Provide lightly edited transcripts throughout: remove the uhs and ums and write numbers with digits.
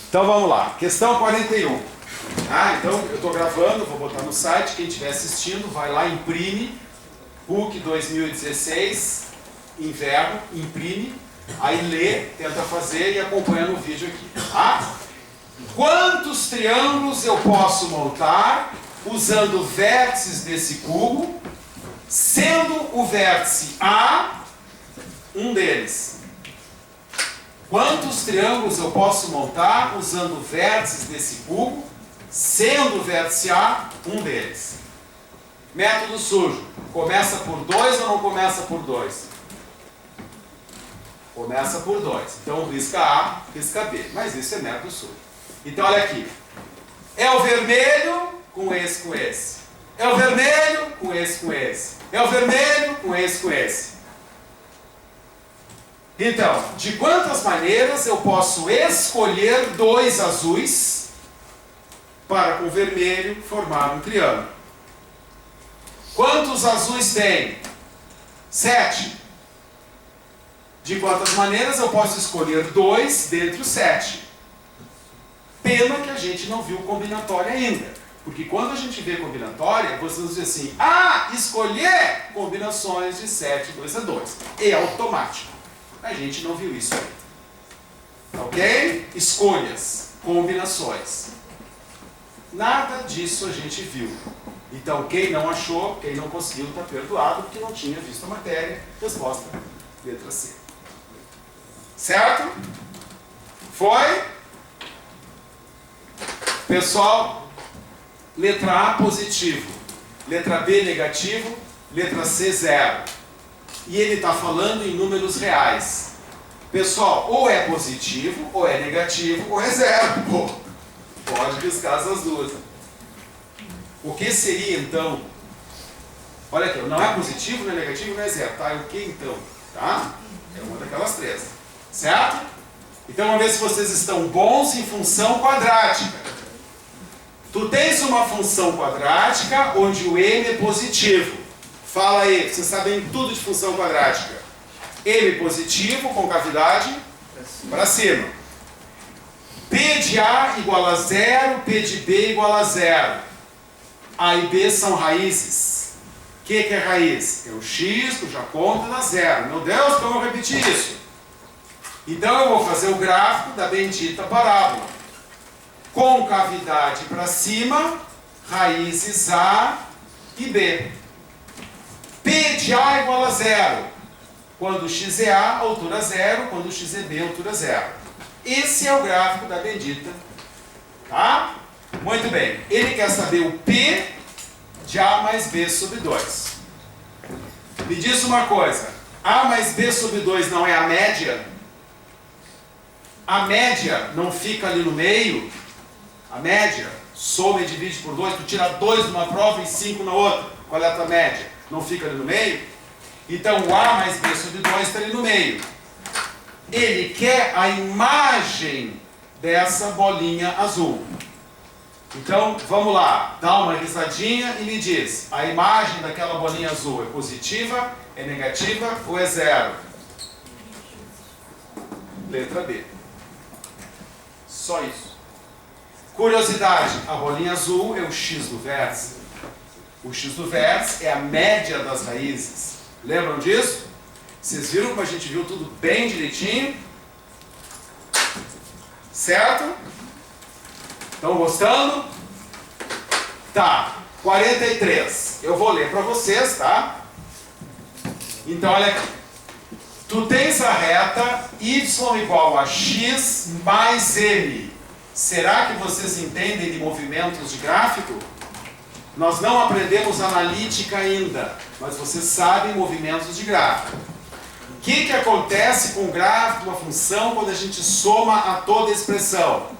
Então vamos lá, questão 41. Então eu estou gravando, vou botar no site, quem estiver assistindo, vai lá, imprime, PUC 2016, inverno, imprime, aí lê, tenta fazer e acompanha no vídeo aqui. Tá? Quantos triângulos eu posso montar usando vértices desse cubo, sendo o vértice A um deles? Quantos triângulos eu posso montar usando vértices desse cubo, sendo o vértice A um deles? Método sujo. Começa por 2 ou não começa por 2? Começa por 2. Então risca A, risca B. Mas isso é método sujo. Então olha aqui. É o vermelho com esse, com esse. É o vermelho com esse, com esse. É o vermelho com esse, com esse. Então, de quantas maneiras eu posso escolher 2 azuis para com o vermelho formar um triângulo? Quantos azuis tem? 7. De quantas maneiras eu posso escolher 2 dentre os 7? Pena que a gente não viu combinatória ainda. Porque quando a gente vê combinatória, você vai dizer assim, escolher combinações de 7, 2 a 2. É automático. A gente não viu isso ainda. Ok? Escolhas, combinações. Nada disso a gente viu. Então, quem não achou, quem não conseguiu, está perdoado, porque não tinha visto a matéria. Resposta, letra C. Certo? Foi? Pessoal, letra A, positivo. Letra B, negativo. Letra C, 0. E ele está falando em números reais. Pessoal, ou é positivo, ou é negativo, ou é 0. Pô, pode riscar essas duas. O que seria então? Olha aqui, não é positivo, não é negativo, não é 0. Tá? O que então? Tá? É uma daquelas 3. Certo? Então vamos ver se vocês estão bons em função quadrática. Tu tens uma função quadrática onde o m é positivo. Fala aí, vocês sabem tudo de função quadrática. M positivo, concavidade para cima. P de A igual a 0, P de B igual a 0. A e B são raízes. O que é raiz? É o x, tu já conta na 0. Meu Deus, como eu repetir isso? Então eu vou fazer o gráfico da bendita parábola. Concavidade para cima, raízes A e B. P de A igual a 0. Quando x é A, altura 0. Quando x é B, altura 0. Esse é o gráfico da bendita. Tá? Muito bem. Ele quer saber o P de A mais B sobre 2. Me diz uma coisa. A mais B sobre 2 não é a média? A média não fica ali no meio? A média soma e divide por 2. Tu tira 2 numa prova e 5 na outra. Qual é a tua média? Não fica ali no meio? Então o A mais B sobre 2 está ali no meio. Ele quer a imagem dessa bolinha azul. Então vamos lá, dá uma risadinha e me diz, a imagem daquela bolinha azul é positiva, é negativa ou é 0? Letra B. Só isso. Curiosidade, a bolinha azul é o x do vértice. O x do vértice é a média das raízes. Lembram disso? Vocês viram como a gente viu tudo bem direitinho? Certo? Estão gostando? Tá. 43. Eu vou ler para vocês, tá? Então, olha aqui. Tu tens a reta y igual a x mais m. Será que vocês entendem de movimentos de gráfico? Nós não aprendemos analítica ainda, mas vocês sabem movimentos de gráfico. O que acontece com o gráfico de uma função quando a gente soma a toda a expressão?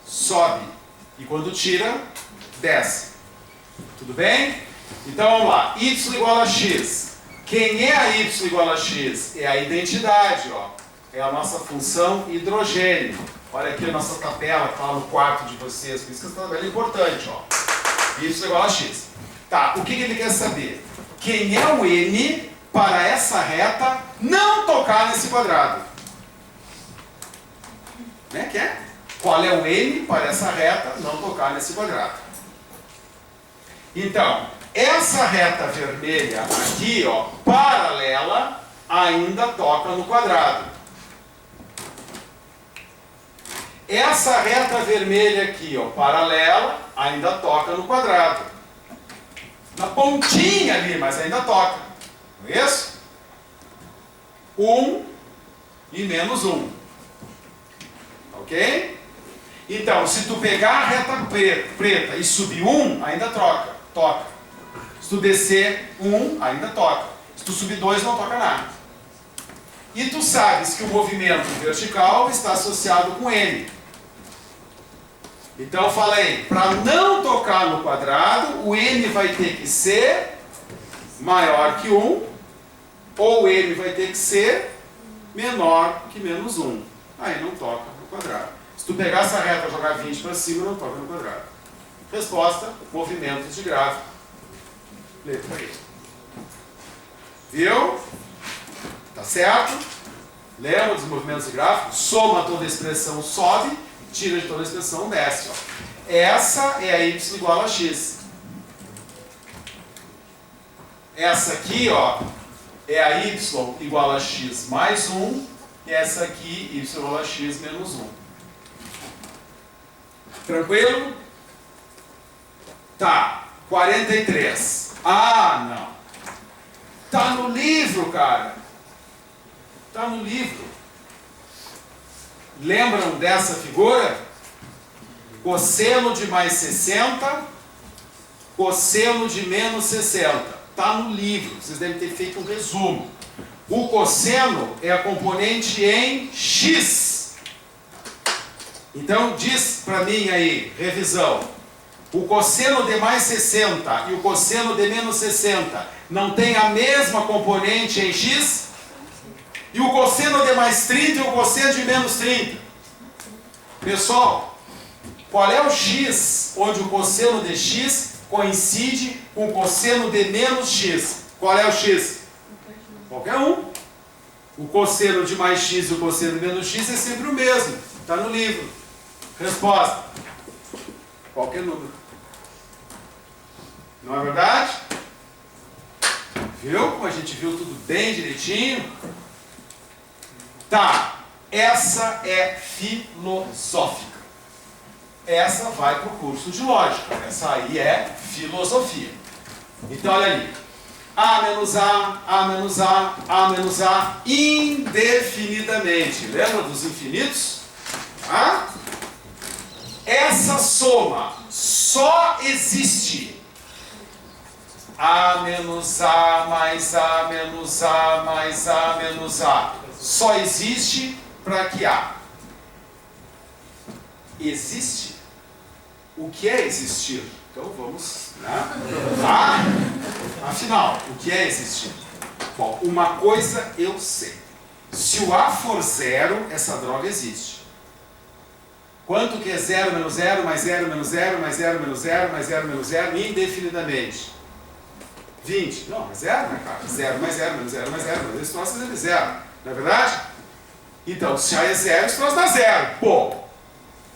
Sobe. E quando tira, desce. Tudo bem? Então vamos lá. Y igual a x. Quem é a y igual a x? É a identidade, ó. É a nossa função hidrogênio. Olha aqui a nossa tabela que está lá no quarto de vocês. Por isso que essa tabela é importante, ó. Y igual a x. Tá, o que ele quer saber? Quem é o n para essa reta não tocar nesse quadrado? Como é que é? Qual é o n para essa reta não tocar nesse quadrado? Então, essa reta vermelha aqui, ó, paralela, ainda toca no quadrado. Essa reta vermelha aqui, ó, paralela, ainda toca no quadrado. Na pontinha ali, mas ainda toca. Não é isso? 1 e menos 1. Ok? Então, se tu pegar a reta preta e subir 1, ainda toca. Se tu descer 1, ainda toca. Se tu subir 2, não toca nada. E tu sabes que o movimento vertical está associado com n. Então eu falei, para não tocar no quadrado, o n vai ter que ser maior que 1, ou n vai ter que ser menor que menos 1. Aí não toca no quadrado. Se tu pegar essa reta e jogar 20 para cima, não toca no quadrado. Resposta, movimentos de gráfico. Letra E. Viu? Tá certo? Lembra dos movimentos de gráfico? Soma toda a expressão, sobe. Tira de toda a expressão, desce. Ó. Essa é a y igual a x. Essa aqui, ó, é a y igual a x mais 1. E essa aqui, y igual a x menos 1. Tranquilo? Tá. 43. Ah, não. Tá no livro, cara. Tá no livro. Lembram dessa figura? Cosseno de mais 60, cosseno de menos 60. Está no livro, vocês devem ter feito um resumo. O cosseno é a componente em x. Então diz para mim aí, revisão. O cosseno de mais 60 e o cosseno de menos 60 não tem a mesma componente em x? E o cosseno de mais 30 e o cosseno de menos 30. Pessoal, qual é o x onde o cosseno de x coincide com o cosseno de menos x? Qual é o x? Qualquer um. O cosseno de mais x e o cosseno de menos x é sempre o mesmo. Está no livro. Resposta. Qualquer número. Não é verdade? Viu? Como a gente viu tudo bem direitinho. Tá, essa é filosófica. Essa vai para o curso de lógica. Essa aí é filosofia. Então, olha ali. A menos A, A menos A, A menos A, indefinidamente. Lembra dos infinitos? Ah? Essa soma só existe. A menos A mais A menos A mais A menos A. Só existe para que A. Existe? O que é existir? Então vamos, né? Afinal, o que é existir? Bom, uma coisa eu sei. Se o A for zero, essa droga existe. Quanto que é 0 menos 0, mais 0 menos 0, mais 0 menos 0, mais 0 menos 0, indefinidamente? 20. Não, é 0, né, cara? 0 mais 0 menos 0 mais 0, mas esse troço é 0. Não é verdade? Então, se A é 0, esse troço dá 0. Pô!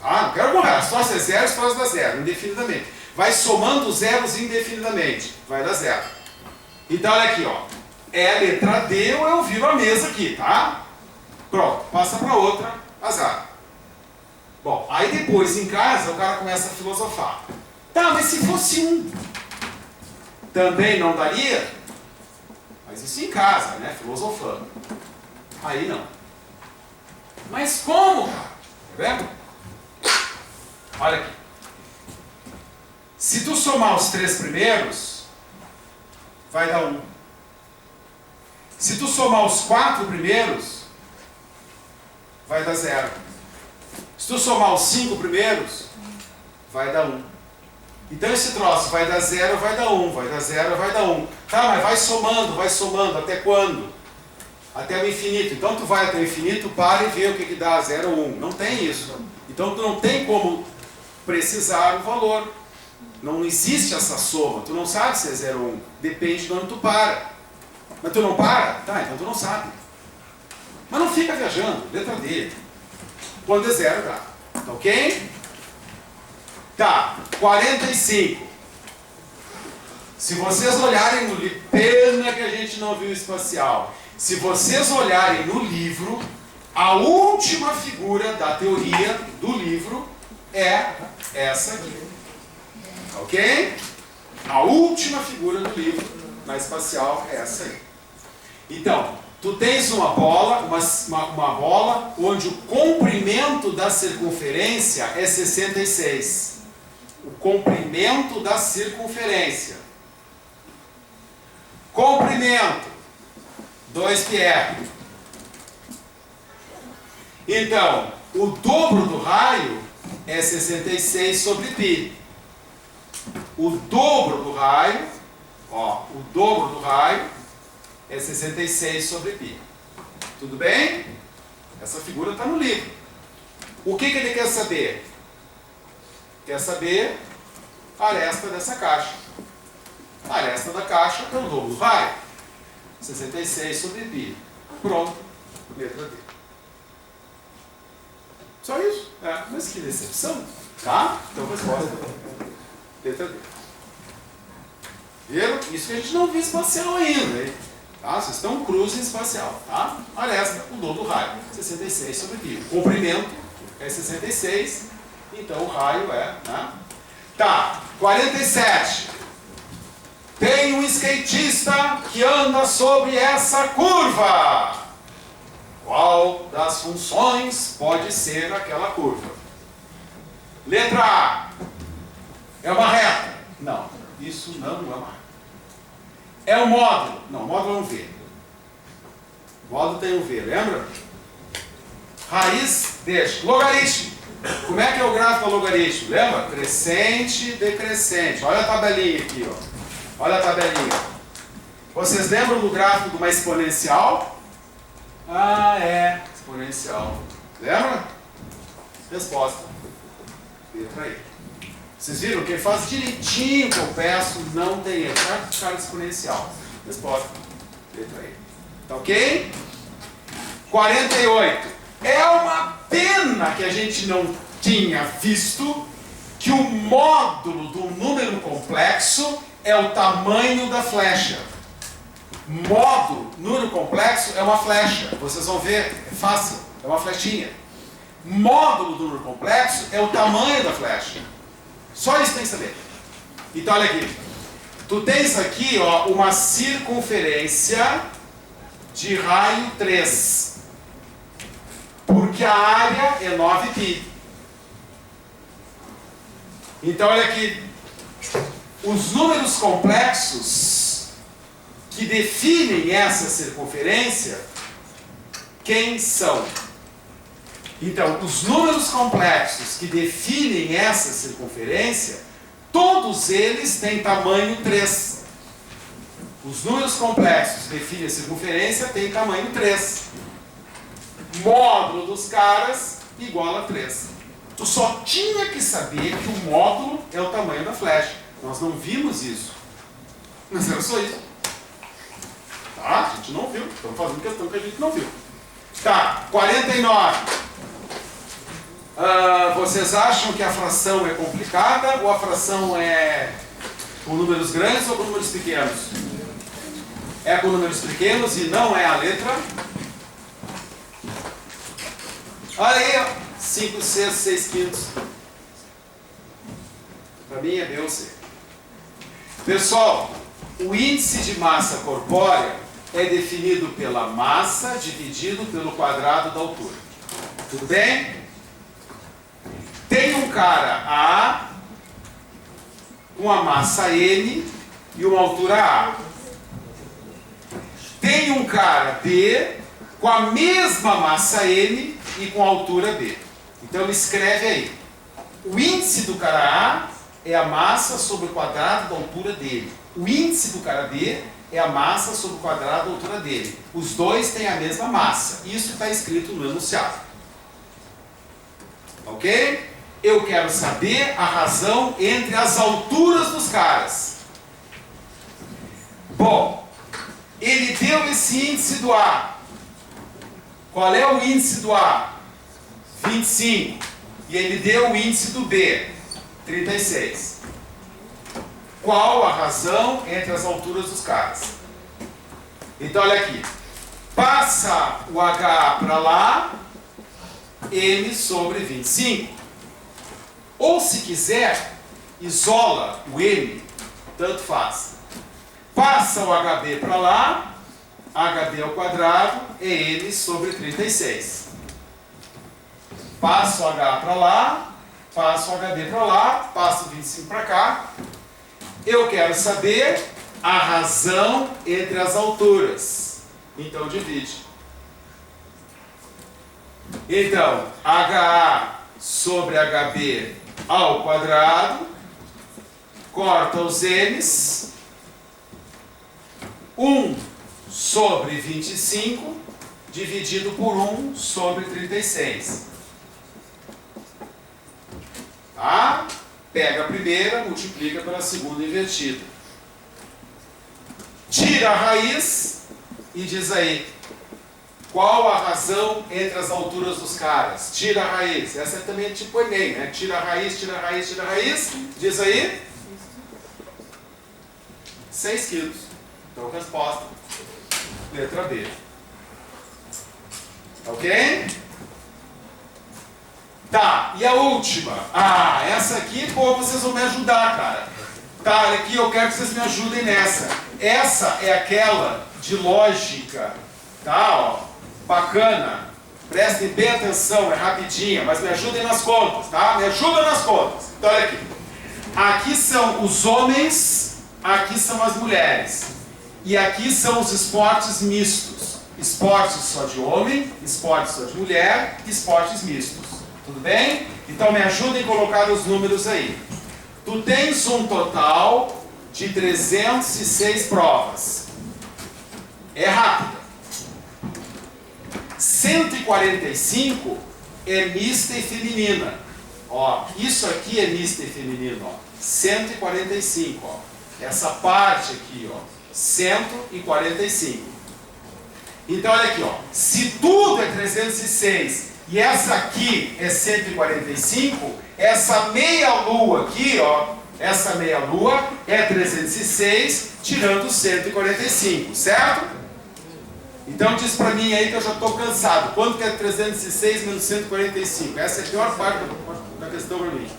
Ah, não quero morrer. Se troço é 0, esse troço dá 0, indefinidamente. Vai somando zeros indefinidamente. Vai dar 0. Então, olha aqui, ó. É a letra D ou eu viro a mesa aqui, tá? Pronto. Passa para outra. Azar. Bom, aí depois, em casa, o cara começa a filosofar. Tá, mas se fosse 1, também não daria? Mas isso em casa, né? Filosofando. Aí não. Mas como, cara? Tá vendo? Olha aqui. Se tu somar os 3 primeiros, vai dar 1. Se tu somar os 4 primeiros, vai dar 0. Se tu somar os 5 primeiros, vai dar 1. Então esse troço vai dar 0, vai dar 1, vai dar 0, vai dar 1. Tá, mas vai somando, até quando? Até o infinito. Então tu vai até o infinito, para e vê o que dá 0 ou 1. Não tem isso. Então tu não tem como precisar o valor. Não existe essa soma. Tu não sabe se é 0 ou 1. Depende de onde tu para. Mas tu não para? Tá, então tu não sabe. Mas não fica viajando. Letra D. Quando é 0, dá. Ok? Tá, 45. Se vocês olharem no livro, pena que a gente não viu espacial. Se vocês olharem no livro, a última figura da teoria do livro é essa aqui. Ok? A última figura do livro na espacial é essa aí. Então, tu tens uma bola, uma bola onde o comprimento da circunferência é 66. O comprimento da circunferência. Comprimento, 2πr. Então, o dobro do raio é 66 sobre π. O dobro do raio, o dobro do raio é 66 sobre π. Tudo bem? Essa figura está no livro. O que ele quer saber? Quer saber a aresta dessa caixa. A aresta da caixa é o dobro do raio. 66 sobre π. Pronto. Letra D. Só isso. Mas que decepção. Tá? Então, resposta. Letra D. Viram? Isso que a gente não viu espacial ainda. Hein? Tá? Vocês estão cruz em espacial. Tá? Aresta, o dobro do raio. 66 sobre π. O comprimento é 66. Então, o raio é... Né? Tá. 47. Tem um skatista que anda sobre essa curva. Qual das funções pode ser aquela curva? Letra A. É uma reta? Não, isso não é uma reta. É um módulo? Não, módulo é um V. Módulo tem um V, lembra? Raiz, deixa. Logaritmo. Como é que é o gráfico do logaritmo? Lembra? Crescente, decrescente. Olha a tabelinha aqui, ó. Olha a tabelinha. Vocês lembram do gráfico de uma exponencial? Exponencial. Lembra? Resposta. Letra aí. Vocês viram que ele faz direitinho que eu peço, não tem erro. Cara exponencial. Resposta. Letra aí. Tá ok? 48. É uma pena que a gente não tinha visto que o módulo do número complexo é o tamanho da flecha. Módulo, número complexo, é uma flecha. Vocês vão ver, é fácil, é uma flechinha. Módulo do número complexo é o tamanho da flecha. Só isso tem que saber. Então, olha aqui. Tu tens aqui, ó, uma circunferência de raio 3. Porque a área é 9π. Então, olha aqui. Os números complexos que definem essa circunferência, quem são? Então, os números complexos que definem essa circunferência, todos eles têm tamanho 3. Os números complexos que definem a circunferência têm tamanho 3. Módulo dos caras igual a 3. Tu só tinha que saber que o módulo é o tamanho da flecha. Nós não vimos isso. Mas era só isso. Tá? A gente não viu. Estamos fazendo questão que a gente não viu. Tá, 49. Vocês acham que a fração é complicada ou a fração é com números grandes ou com números pequenos? É com números pequenos e não é a letra? Olha aí, 5 sextos, 6 quintos. Para mim é B ou C. Pessoal, o índice de massa corpórea é definido pela massa dividido pelo quadrado da altura. Tudo bem? Tem um cara A com a massa N e uma altura A. Tem um cara B com a mesma massa N e com altura B. Então ele escreve aí. O índice do cara A é a massa sobre o quadrado da altura dele. O índice do cara B é a massa sobre o quadrado da altura dele. Os dois têm a mesma massa. Isso está escrito no enunciado. Ok? Eu quero saber a razão entre as alturas dos caras. Bom, ele deu esse índice do A. Qual é o índice do A? 25. e ele deu o índice do B, 36. Qual a razão entre as alturas dos caras? Então, olha aqui. Passa o HA para lá, M sobre 25. Ou, se quiser, isola o M, tanto faz. Passa o HB para lá, HB ao quadrado é M sobre 36. Passa o H para lá, passa o HB para lá, passa o 25 para cá. Eu quero saber a razão entre as alturas. Então, divide. Então, HA sobre HB ao quadrado, corta os M's, 1 sobre 25, dividido por 1 sobre 36. Tá? Pega a primeira, multiplica pela segunda invertida. Tira a raiz e diz aí, qual a razão entre as alturas dos caras? Tira a raiz. Essa é também tipo Enem, né? Tira a raiz, tira a raiz, tira a raiz. Diz aí. 6 quilos. Então, resposta. Letra B. Ok? Tá, e a última? Ah, essa aqui, pô, vocês vão me ajudar, cara. Tá, olha aqui, eu quero que vocês me ajudem nessa. Essa é aquela de lógica, tá, ó. Bacana, prestem bem atenção, é rapidinha, mas me ajudem nas contas, tá? Me ajuda nas contas. Então, olha aqui. Aqui são os homens, aqui são as mulheres. E aqui são os esportes mistos. Esportes só de homem, esportes só de mulher, esportes mistos. Tudo bem? Então, me ajudem a colocar os números aí. Tu tens um total de 306 provas. É rápido. 145 é mista e feminina. Ó, isso aqui é mista e feminino, ó. 145, ó. Essa parte aqui, ó. 145. Então, olha aqui, ó. Se tudo é 306 e essa aqui é 145, essa meia lua aqui, ó. Essa meia lua é 306, tirando 145, certo? Então diz pra mim aí que eu já estou cansado. Quanto que é 306 menos 145? Essa é a pior parte da questão para mim.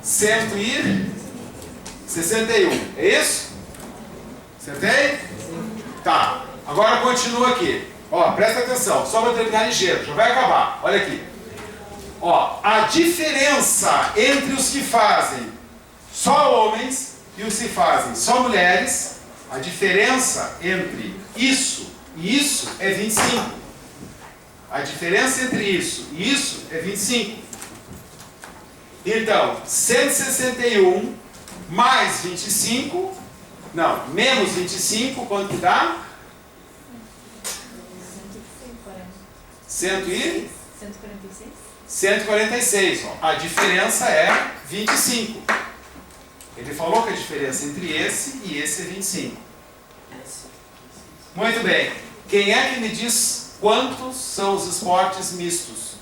161. É isso? Acertei? Tá. Agora continua aqui. Ó, presta atenção. Só para terminar ligeiro. Já vai acabar. Olha aqui. Ó, a diferença entre os que fazem só homens e os que fazem só mulheres, a diferença entre isso e isso é 25. A diferença entre isso e isso é 25. Então, 161 mais 25, não, menos 25, quanto que dá? 146? 146. Ó. A diferença é 25. Ele falou que a diferença entre esse e esse é 25. Muito bem. Quem é que me diz quantos são os esportes mistos?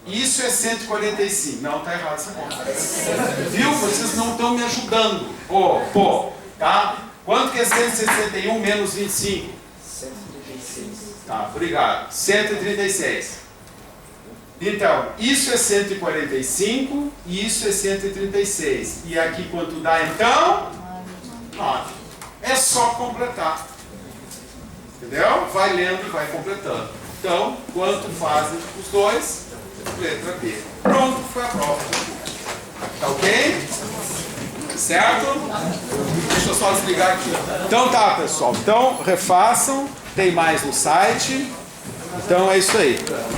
Isso é 145. Não, está errado essa conta. Viu? Vocês não estão me ajudando. Pô, tá? Quanto que é 161 menos 25? 136. Tá, obrigado. 136. Então, isso é 145 e isso é 136. E aqui quanto dá então? 9. É só completar. Entendeu? Vai lendo e vai completando. Então, quanto fazem os dois? Letra B. Pronto, foi a prova. Tá ok? Certo? Deixa eu só desligar aqui. Então tá, pessoal. Então, refaçam. Tem mais no site. Então é isso aí.